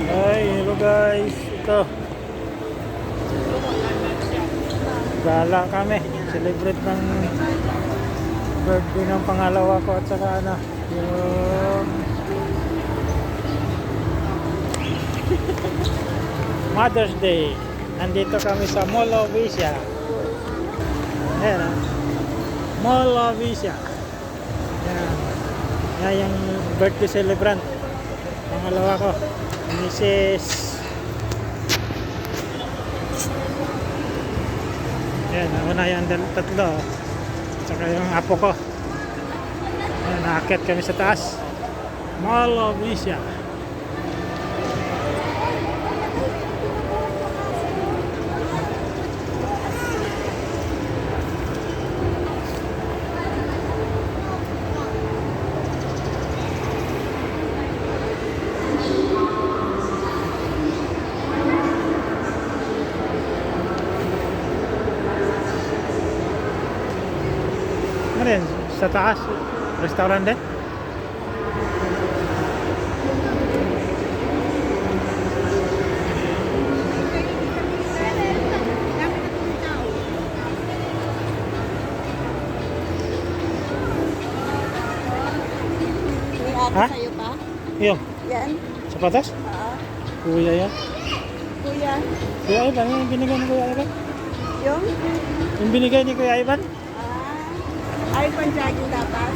Ay, hello guys. Ito. Gala kami. Celebrate ng birthday ng pangalawa ko at saka yung Mother's Day. Nandito kami sa Mall of Asia. Ayan, Mall of Asia. Ayan. Yan yung birthday celebrant. Pangalawa ko. Mrs. Ayan, una yung tatlo. Tsaka yung apo ko. Ayan, nakakit kami sa taas. Mall of Asia. Ano yan? Sa taas? Restaurant din? Ha? Sa'yo pa? Yung? Yan? Sapatos? Kuya yan? Kuya? Kuya Ivan? Yung binigay ni Kuya Ivan? Yung? Yung binigay ni Kuya Ivan? iPhone jogging dapat.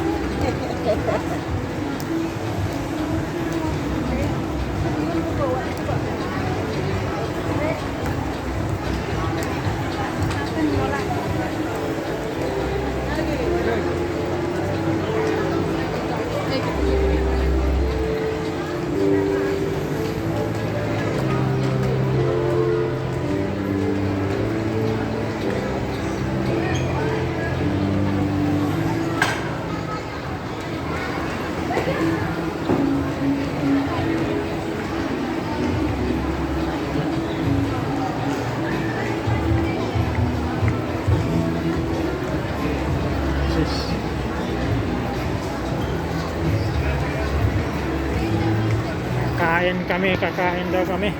Kakain daw kami.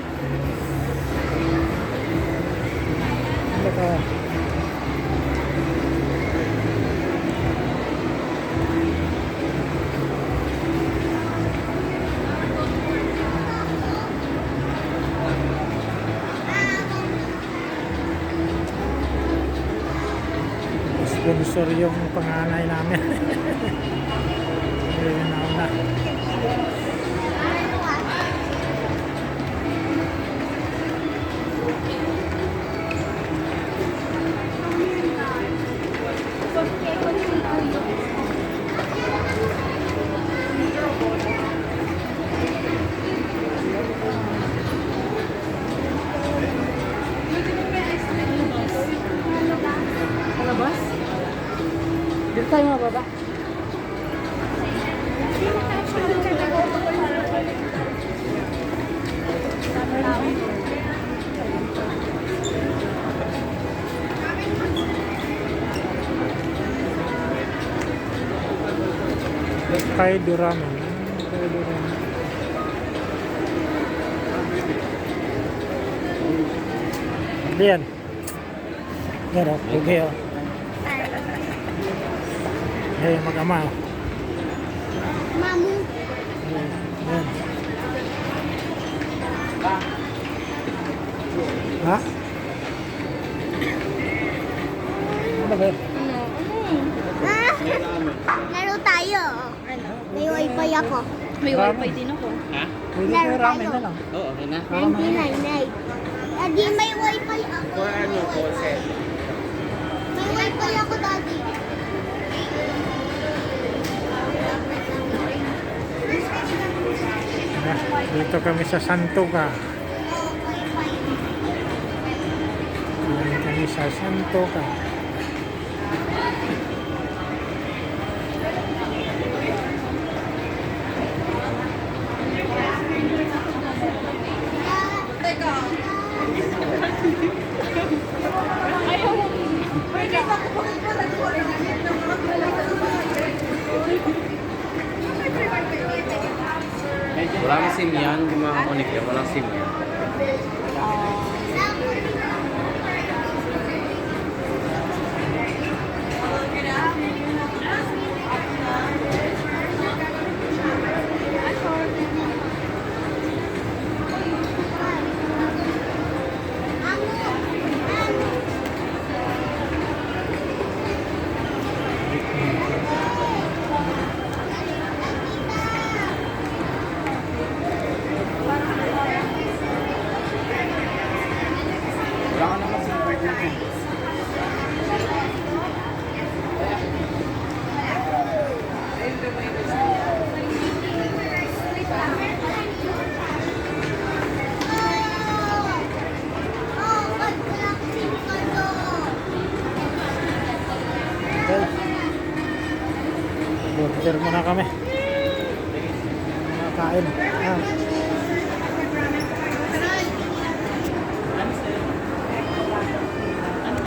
Ano ka? Sponsor yung panganay namin. Ayun na. Palabas? Dito tayo mababa. Kaido ramen. Kaido ramen. Diyan. Pero, okay oh. Hey, mag-ama. Mamu. Yan. Ha? Ano ba? Laro tayo. May wifi ako. May wifi din ako. Ha? Pwede Laro kayo ramen tayo. na lang. Oo, okay na. Hindi nay. Daddy, may wifi ako. For ano, for set. May wifi ako, Daddy. Dito kami sa Santoga. Dito kami sa Santoga. Wala kasing yan, hindi makakonek yan. Walang SIM yan. Wala ka naman SIM card yan eh. Order muna kami.